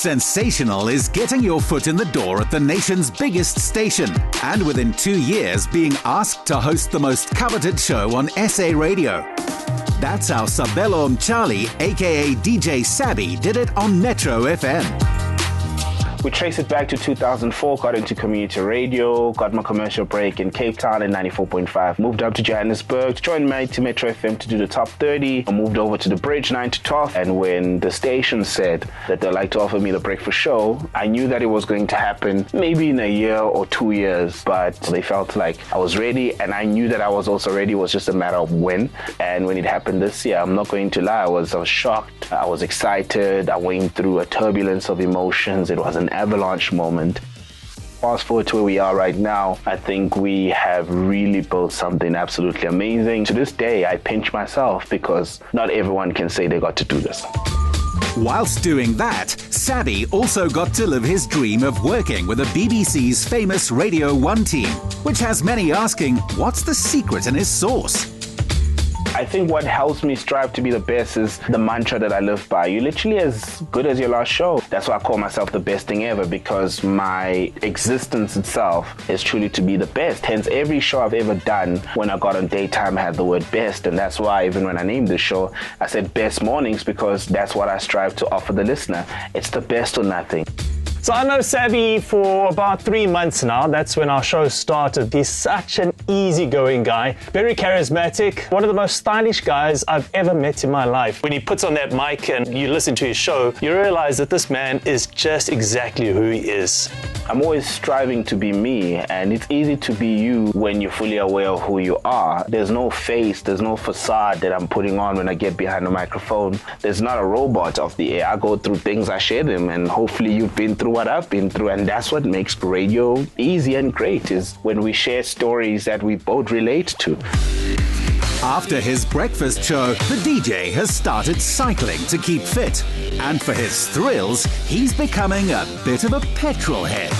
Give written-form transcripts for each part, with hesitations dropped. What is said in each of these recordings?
Sensational is getting your foot in the door at the nation's biggest station, and within 2 years being asked to host the most coveted show on SA radio. That's how Sabelo Charlie, aka DJ Sabby, did it on Metro FM. We trace it back to 2004, got into community radio, got my commercial break in Cape Town in 94.5, moved up to Johannesburg, joined Mighty Metro FM to do the top 30, I moved over to the Bridge 9 to 12, and when the station said that they'd like to offer me the breakfast show, I knew that it was going to happen maybe in a year or 2 years, but they felt like I was ready, and I knew that I was also ready. It was just a matter of when. And when it happened this year, I'm not going to lie, I was shocked, I was excited, I went through a turbulence of emotions. It was an avalanche moment. Fast forward to where we are right now, I think we have really built something absolutely amazing. To this day, I pinch myself because not everyone can say they got to do this. Whilst doing that, Sabby also got to live his dream of working with the BBC's famous Radio 1 team, which has many asking, what's the secret in his sauce? I think what helps me strive to be the best is the mantra that I live by. You're literally as good as your last show. That's why I call myself the best thing ever, because my existence itself is truly to be the best. Hence, every show I've ever done when I got on daytime had the word best. And that's why even when I named the show, I said best mornings, because that's what I strive to offer the listener. It's the best or nothing. So I know Sabby for about 3 months now. That's when our show started. He's such an easygoing guy, very charismatic, one of the most stylish guys I've ever met in my life. When he puts on that mic and you listen to his show, you realize that this man is just exactly who he is. I'm always striving to be me, and it's easy to be you when you're fully aware of who you are. There's no face, there's no facade that I'm putting on when I get behind the microphone. There's not a robot off the air. I go through things, I share them, and hopefully you've been through what I've been through, and that's what makes radio easy and great, is when we share stories that we both relate to. After his breakfast show, the DJ has started cycling to keep fit. And for his thrills, he's becoming a bit of a petrol head.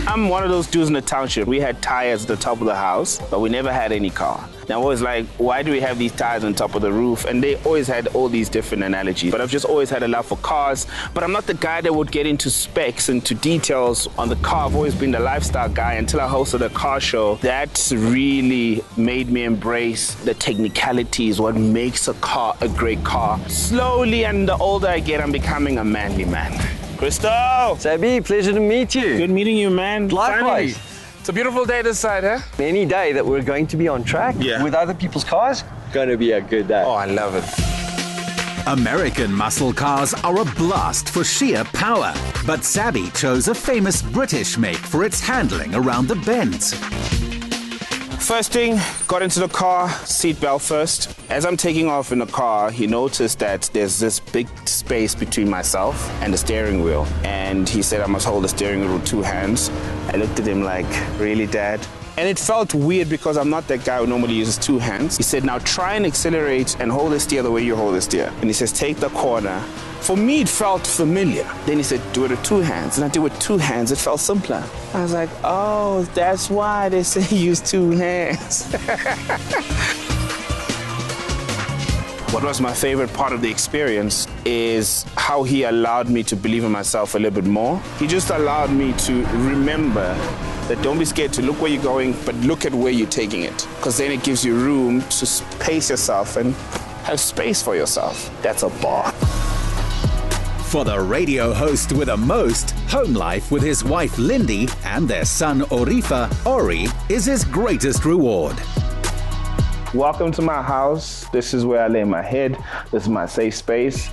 I'm one of those dudes in the township. We had tires at the top of the house, but we never had any car. Now I was like, why do we have these tires on top of the roof? And they always had all these different analogies. But I've just always had a love for cars. But I'm not the guy that would get into specs and to details on the car. I've always been the lifestyle guy until I hosted a car show. That really made me embrace the technicalities, what makes a car a great car. Slowly, and the older I get, I'm becoming a manly man. Christo! Sabby, pleasure to meet you. Good meeting you, man. Likewise. Finally. It's a beautiful day this side, huh? Any day that we're going to be on track with other people's cars, going to be a good day. Oh, I love it. American muscle cars are a blast for sheer power, but Sabby chose a famous British make for its handling around the bends. First thing, got into the car, seatbelt first. As I'm taking off in the car, he noticed that there's this big space between myself and the steering wheel. And he said I must hold the steering wheel with 2 hands. I looked at him like, really, Dad? And it felt weird because I'm not that guy who normally uses 2 hands. He said, now try and accelerate and hold the steer the way you hold the steer. And he says, take the corner. For me, it felt familiar. Then he said, do it with 2 hands. And I did it with 2 hands. It felt simpler. I was like, oh, that's why they say use 2 hands. What was my favorite part of the experience is how he allowed me to believe in myself a little bit more. He just allowed me to remember that don't be scared to look where you're going, but look at where you're taking it. Because then it gives you room to pace yourself and have space for yourself. That's a bar. For the radio host with the most, home life with his wife Lindy and their son Orifa, Ori, is his greatest reward. Welcome to my house. This is where I lay my head. This is my safe space.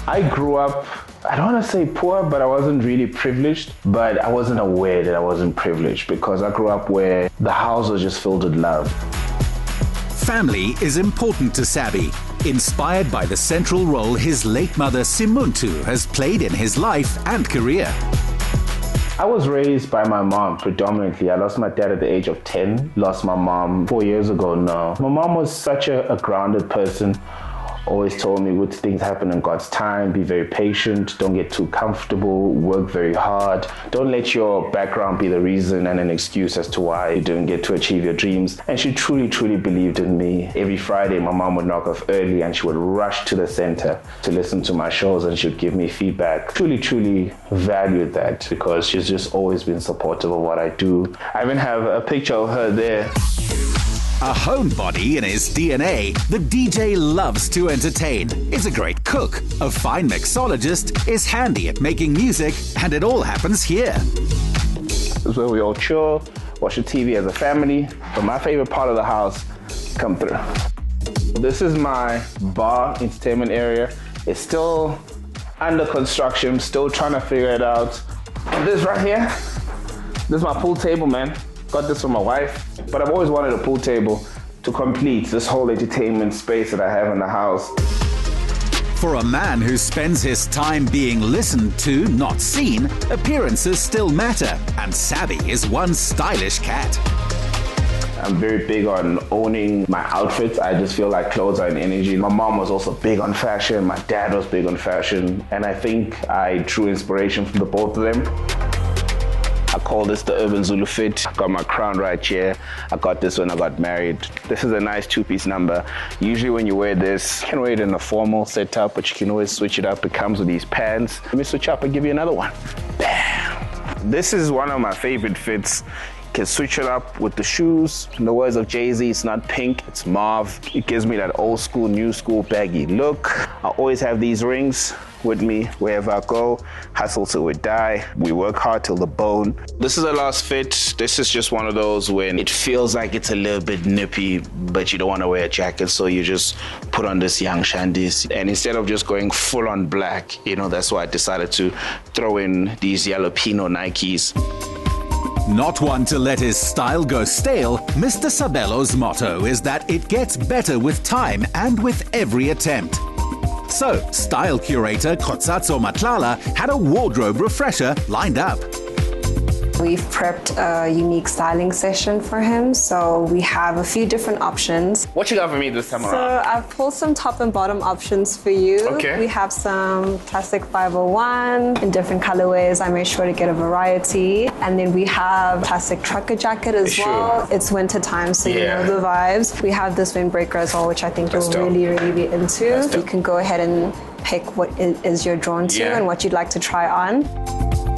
I grew up, I don't want to say poor, but I wasn't really privileged. But I wasn't aware that I wasn't privileged because I grew up where the house was just filled with love. Family is important to Sabby, inspired by the central role his late mother Simuntu has played in his life and career. I was raised by my mom predominantly. I lost my dad at the age of 10, lost my mom 4 years ago now. My mom was such a grounded person, always told me good things happen in God's time. Be very patient. Don't get too comfortable. Work very hard. Don't let your background be the reason and an excuse as to why you didn't get to achieve your dreams. And she truly, truly believed in me. Every Friday, my mom would knock off early and she would rush to the center to listen to my shows, and she would give me feedback. Truly, truly valued that because she's just always been supportive of what I do. I even have a picture of her there. A homebody in his DNA, the DJ loves to entertain, is a great cook, a fine mixologist, is handy at making music, and it all happens here. This is where we all chill, watch the TV as a family, but my favorite part of the house come through. This is my bar entertainment area. It's still under construction, still trying to figure it out. And this right here, this is my pool table, man. Got this from my wife, but I've always wanted a pool table to complete this whole entertainment space that I have in the house. For a man who spends his time being listened to, not seen, appearances still matter, and Sabby is one stylish cat. I'm very big on owning my outfits. I just feel like clothes are an energy. My mom was also big on fashion. My dad was big on fashion. And I think I drew inspiration from the both of them. I call this the Urban Zulu fit. I got my crown right here. I got this when I got married. This is a nice two-piece number. Usually when you wear this, you can wear it in a formal setup, but you can always switch it up. It comes with these pants. Let me switch up and give you another one. Bam! This is one of my favorite fits. You can switch it up with the shoes. In the words of Jay-Z, it's not pink, it's mauve. It gives me that old school, new school baggy look. I always have these rings with me wherever I go. Hustle till we die. We work hard till the bone. This is the last fit. This is just one of those when it feels like it's a little bit nippy, but you don't want to wear a jacket, so you just put on this young shandis. And instead of just going full on black, that's why I decided to throw in these yellow Pino Nikes. Not one to let his style go stale, Mr. Sabello's motto is that it gets better with time and with every attempt. So, style curator Kotsatso Matlala had a wardrobe refresher lined up. We've prepped a unique styling session for him, so we have a few different options. What you got for me this time around? So I've pulled some top and bottom options for you. Okay. We have some classic 501 in different colorways. I made sure to get a variety. And then we have classic trucker jacket as well. It's winter time, so you know the vibes. We have this windbreaker as well, which I think you'll really, really be into. You can go ahead and pick what it is you're drawn to and what you'd like to try on.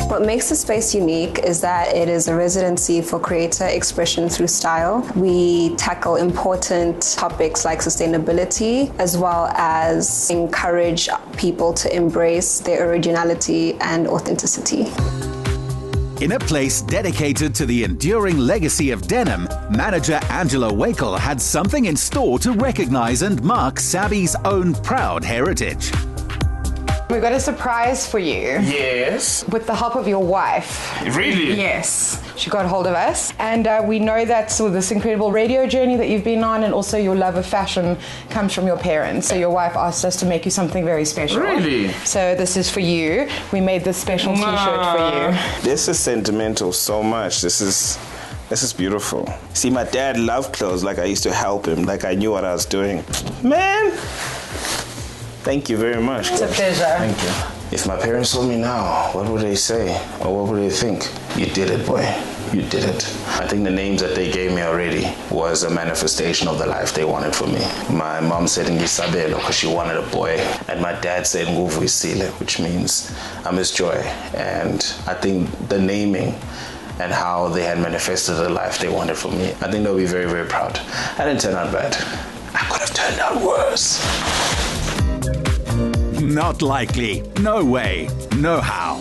What makes the space unique is that it is a residency for creator expression through style. We tackle important topics like sustainability, as well as encourage people to embrace their originality and authenticity. In a place dedicated to the enduring legacy of denim, manager Angela Wakel had something in store to recognize and mark Sabby's own proud heritage. We've got a surprise for you. Yes. With the help of your wife. Really? Yes. She got hold of us. And we know that this incredible radio journey that you've been on, and also your love of fashion comes from your parents. So your wife asked us to make you something very special. Really? So this is for you. We made this special t-shirt for you. This is sentimental so much. This is beautiful. See, my dad loved clothes like I used to help him, like I knew what I was doing. Man! Thank you very much. It's a pleasure. Thank you. If my parents saw me now, what would they say? Or what would they think? You did it, boy. You did it. I think the names that they gave me already was a manifestation of the life they wanted for me. My mom said Ngisabelo because she wanted a boy. And my dad said Nguvu Isile, which means I miss joy. And I think the naming and how they had manifested the life they wanted for me, I think they'll be very, very proud. I didn't turn out bad. I could have turned out worse. Not likely. No way. No how.